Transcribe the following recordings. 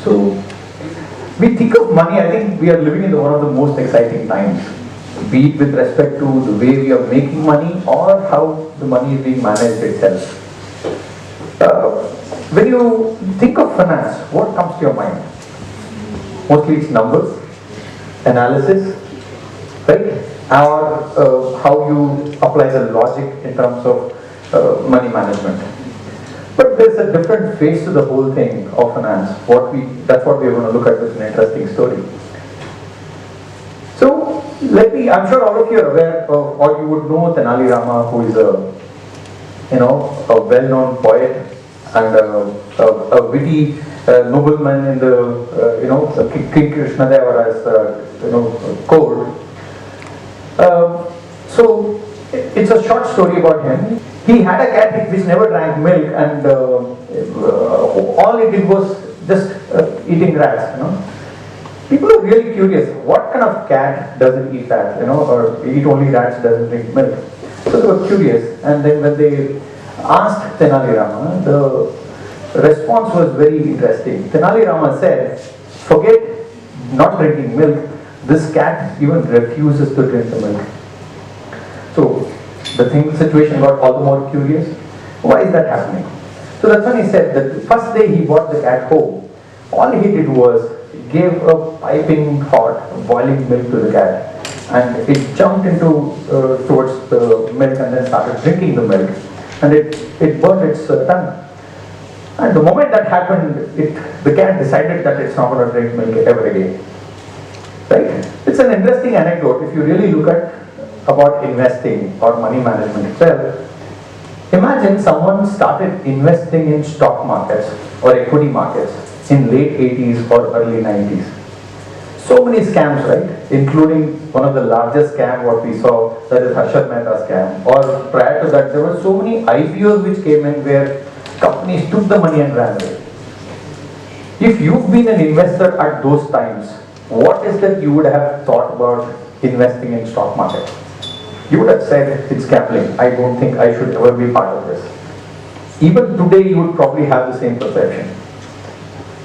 So we think of money, I think we are living in one of the most exciting times, be it with respect to the way we are making money or how the money is being managed itself. When you think of finance, what comes to your mind? Mostly it's numbers, analysis, right? Or how you apply the logic in terms of money management. But there's a different face to the whole thing of finance. That's what we're going to look at with an interesting story. So I'm sure all of you are aware of, or you would know Tenali Rama, who is a well-known poet and a witty nobleman in the King Krishnadevara's court. So it's a short story about him. He had a cat which never drank milk, and all it did was just eating grass. People are really curious. What kind of cat doesn't eat that? Or eat only rats, doesn't drink milk? So they were curious, and then when they asked Tenali Rama, the response was very interesting. Tenali Rama said, "Forget not drinking milk. This cat even refuses to drink the milk." So the situation got all the more curious. Why is that happening? So that's when he said that the first day he brought the cat home, all he did was gave a piping hot boiling milk to the cat, and it jumped into towards the milk and then started drinking the milk, and it burned its tongue. And the moment that happened, the cat decided that it's not going to drink milk ever again. Right? It's an interesting anecdote if you really look at about investing or money management itself. Imagine someone started investing in stock markets or equity markets in late 80s or early 90s. So many scams, right? Including one of the largest scam what we saw, that is Harshad Mehta scam. Or prior to that, there were so many IPOs which came in where companies took the money and ran away. If you've been an investor at those times, what is that you would have thought about investing in stock market? You would have said, it's gambling. I don't think I should ever be part of this. Even today, you would probably have the same perception.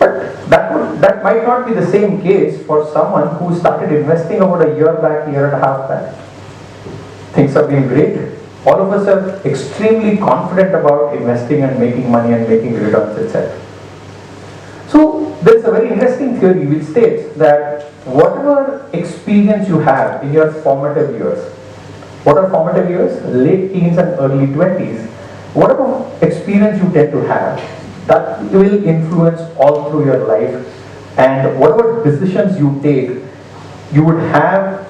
But that might not be the same case for someone who started investing about a year and a half back. Things have been great. All of us are extremely confident about investing and making money and making returns, etc. So there is a very interesting theory which states that whatever experience you have in your formative years, what are formative years? Late teens and early 20s. Whatever experience you tend to have, that will influence all through your life, and whatever decisions you take, you would have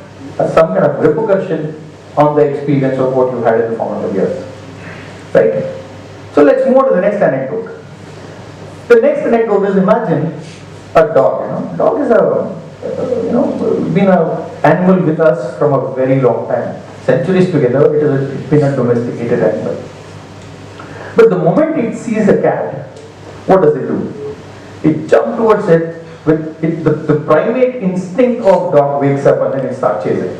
some kind of repercussion on the experience of what you had in the formative years. Right? So let's move on to the next anecdote. The next anecdote is, imagine a dog. Dog is been an animal with us from a very long time. Centuries together, it's been a domesticated animal. But the moment it sees a cat, what does it do? It jumps towards it with the primate instinct of dog wakes up and then it starts chasing.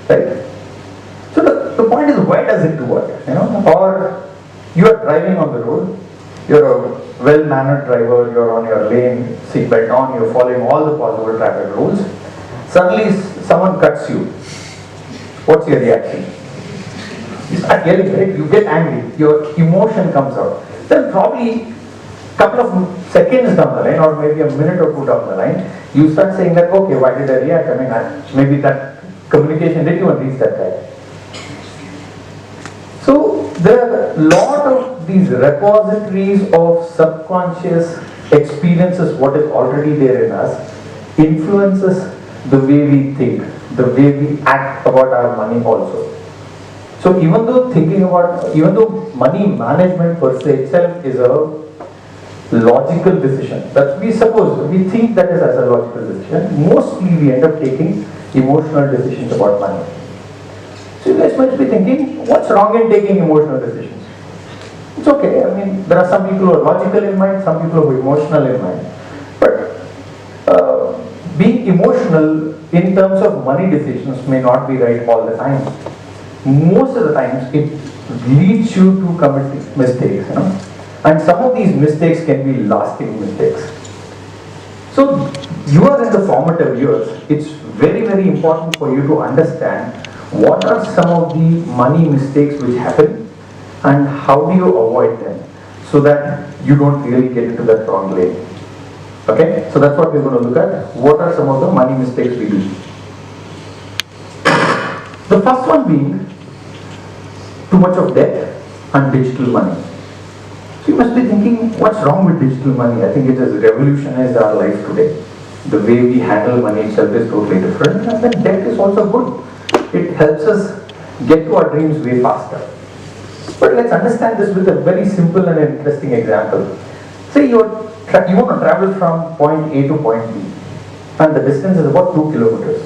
Right? So the point is, why does it do it? Or you are driving on the road, you're a well-mannered driver, you're on your lane, seatbelt on, you're following all the possible traffic rules. Suddenly someone cuts you. What's your reaction? You start yelling, right? You get angry, your emotion comes out. Then probably a couple of seconds down the line, or maybe a minute or two down the line, you start saying that, okay, why did I react? Maybe that communication didn't even reach that guy. So there are a lot of these repositories of subconscious experiences, what is already there in us, influences the way we think, the way we act about our money also. So even though money management per se itself is a logical decision, that we think that is as a logical decision, mostly we end up taking emotional decisions about money. So you guys might be thinking, what's wrong in taking emotional decisions? It's okay. There are some people who are logical in mind, some people who are emotional in mind. But being emotional in terms of money decisions may not be right all the time. Most of the times it leads you to commit mistakes, And some of these mistakes can be lasting mistakes. So you are in the formative years. It's very, very important for you to understand what are some of the money mistakes which happen and how do you avoid them so that you don't really get into that wrong lane. Okay, so that's what we're going to look at. What are some of the money mistakes we do? The first one being too much of debt and digital money. So you must be thinking, what's wrong with digital money? I think it has revolutionized our life today. The way we handle money itself is totally different, and then debt is also good. It helps us get to our dreams way faster. But let's understand this with a very simple and interesting example. Say you want to travel from point A to point B, and the distance is about 2 kilometers.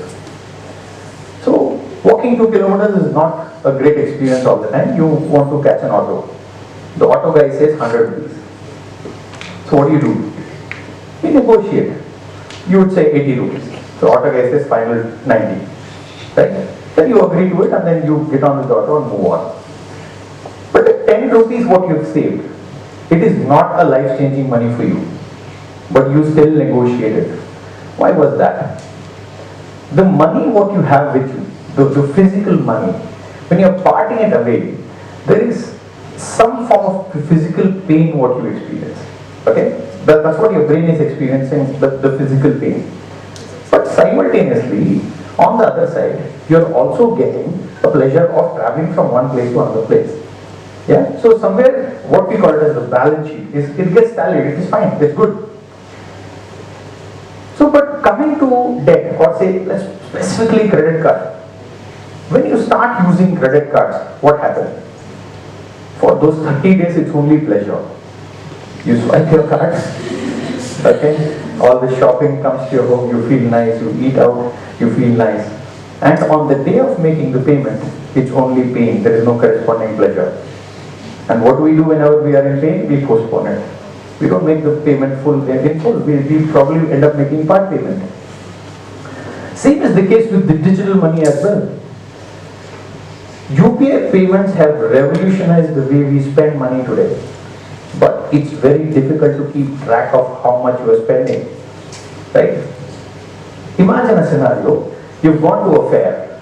So walking 2 kilometers is not a great experience all the time. You want to catch an auto. The auto guy says 100 rupees. So what do? You negotiate. You would say 80 rupees. So auto guy says final 90. Right? Then you agree to it and then you get on with the auto and move on. But at 10 rupees what you've saved, it is not a life-changing money for you. But you still negotiated. Why was that? The money what you have with you, the physical money, when you're parting it away, there is some form of physical pain what you experience. Okay? That's what your brain is experiencing, the physical pain. But simultaneously, on the other side, you're also getting a pleasure of traveling from one place to another place. Yeah? So somewhere, what we call it as the balance sheet, it gets tallied, it is fine, it's good. So, but coming to debt, or say, let's specifically credit card. When you start using credit cards, what happens? For those 30 days, it's only pleasure. You swipe your cards, okay? All the shopping comes to your home, you feel nice, you eat out, you feel nice. And on the day of making the payment, it's only pain, there is no corresponding pleasure. And what do we do whenever we are in pain? We postpone it. We don't make the payment in full. We probably end up making part payment. Same is the case with the digital money as well. UPI payments have revolutionized the way we spend money today. But it's very difficult to keep track of how much you are spending. Right? Imagine a scenario. You've gone to a fair.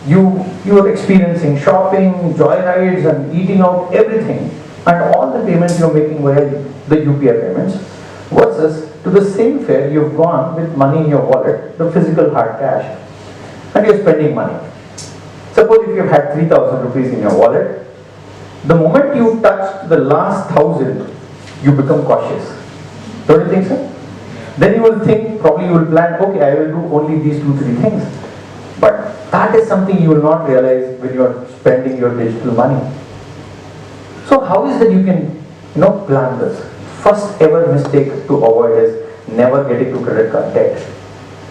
You are experiencing shopping, joyrides and eating out, everything. And all the payments you're making via the UPI payments versus to the same fair you've gone with money in your wallet, the physical hard cash, and you're spending money. Suppose if you've had 3,000 rupees in your wallet, the moment you touch the last 1,000, you become cautious. Don't you think so? Then you will think, probably you will plan, okay, I will do only these 2-3 things. But that is something you will not realize when you are spending your digital money. So how is that you can plan this? First ever mistake to avoid is never getting to credit card debt.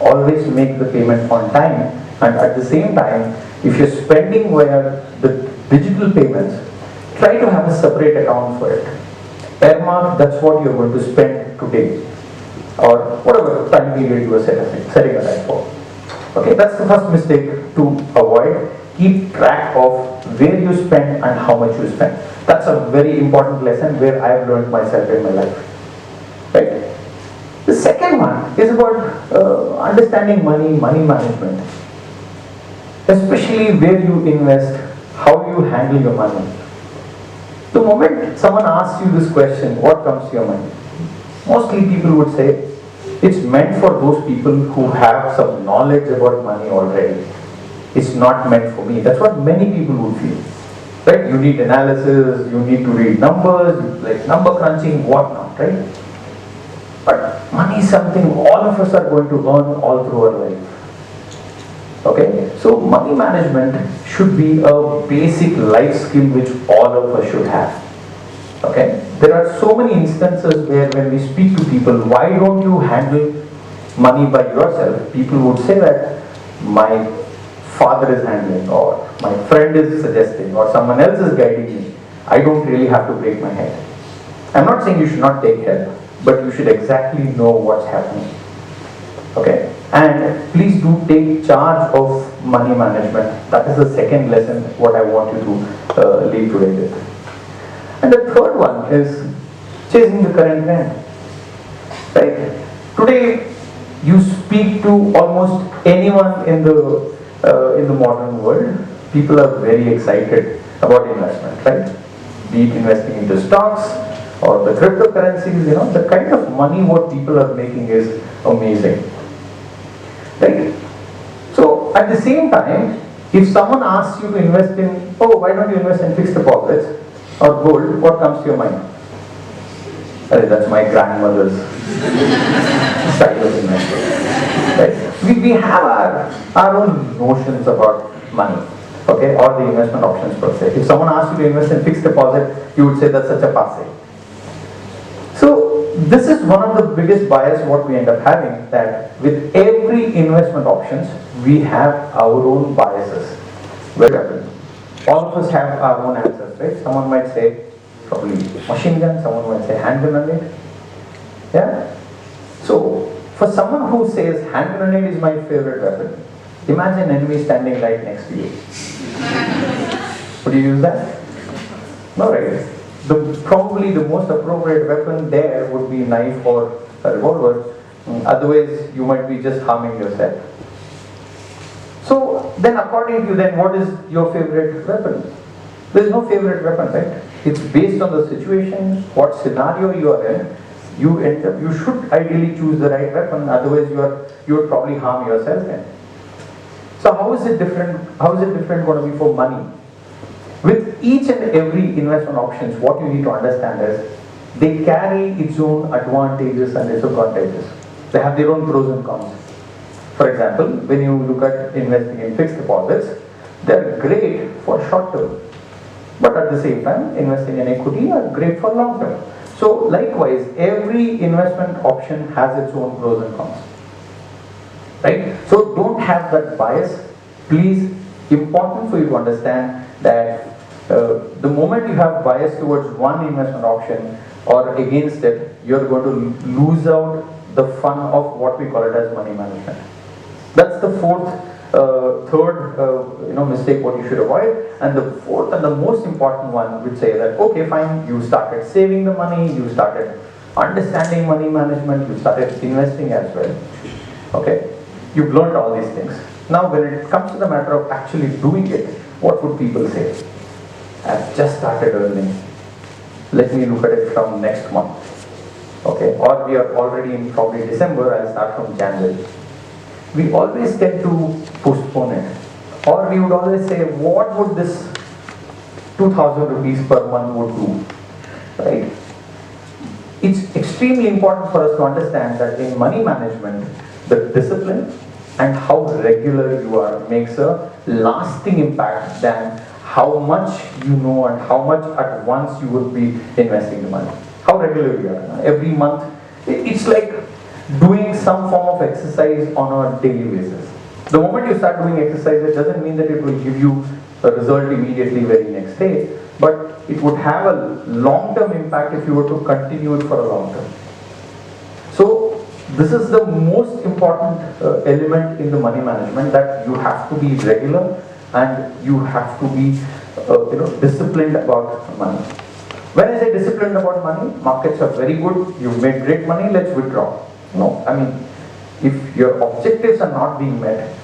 Always make the payment on time, and at the same time, if you're spending via the digital payments, try to have a separate account for it. Earmark, that's what you're going to spend today, or whatever time period you are setting aside for. Okay, that's the first mistake to avoid. Keep track of where you spend and how much you spend. That's a very important lesson where I have learned myself in my life. Right? The second one is about understanding money management. Especially where you invest, how you handle your money. The moment someone asks you this question, what comes to your mind? Mostly people would say, it's meant for those people who have some knowledge about money already. It's not meant for me. That's what many people would feel. Right? You need analysis, you need to read numbers, like number crunching, whatnot, right? But money is something all of us are going to earn all through our life. Okay? So money management should be a basic life skill which all of us should have. Okay? There are so many instances where when we speak to people, why don't you handle money by yourself? People would say that my father is handling, or my friend is suggesting, or someone else is guiding me. I don't really have to break my head. I'm not saying you should not take help, but you should exactly know what's happening. Okay? And please do take charge of money management. That is the second lesson what I want you to leave today with. And the third one is chasing the current trend. Right? Today, you speak to almost anyone in the modern world, people are very excited about investment, right? Be it investing into stocks or the cryptocurrencies, the kind of money what people are making is amazing, right? So at the same time, if someone asks you to invest in, oh, why don't you invest in fixed deposits or gold, what comes to your mind? That's my grandmother's style of investing. Right? We have our own notions about money, okay, or the investment options per se. If someone asks you to invest in fixed deposit, you would say that's such a passe. So this is one of the biggest bias what we end up having, that with every investment options, we have our own biases. Where all of us have our own answers, right? Someone might say probably machine gun, someone might say hand grenade. Yeah? So for someone who says hand grenade is my favorite weapon, imagine enemy standing right next to you. Would you use that? No, right? Probably the most appropriate weapon there would be knife or a revolver. Otherwise, you might be just harming yourself. So then according to you, then what is your favorite weapon? There is no favorite weapon, right? It's based on the situation, what scenario you are in. You should ideally choose the right weapon, otherwise you would probably harm yourself then. So how is it different? How is it different going to be for money? With each and every investment options, what you need to understand is they carry its own advantages and disadvantages. They have their own pros and cons. For example, when you look at investing in fixed deposits, they're great for short term. But at the same time, investing in equity are great for long term. So likewise, every investment option has its own pros and cons. Right? So don't have that bias. Please, important for you to understand that the moment you have bias towards one investment option or against it, you're going to lose out the fun of what we call it as money management. That's the third mistake what you should avoid. And the fourth and the most important one would say that, okay, fine, you started saving the money, you started understanding money management, you started investing as well. Okay, you've learned all these things. Now when it comes to the matter of actually doing it, what would people say? I've just started earning. Let me look at it from next month. Okay, or we are already in probably December, I'll start from January. We always tend to postpone it. Or we would always say, what would this 2,000 rupees per month would do? Right? It's extremely important for us to understand that in money management, the discipline and how regular you are makes a lasting impact than how much you know and how much at once you would be investing the money. How regular you are. Every month, it's like doing some form of exercise on a daily basis. The moment you start doing exercise, it doesn't mean that it will give you a result immediately very next day, but it would have a long-term impact if you were to continue it for a long term. So this is the most important element in the money management, that you have to be regular and you have to be disciplined about money. When I say disciplined about money, markets are very good, you've made great money, let's withdraw. No, I mean, if your objectives are not being met,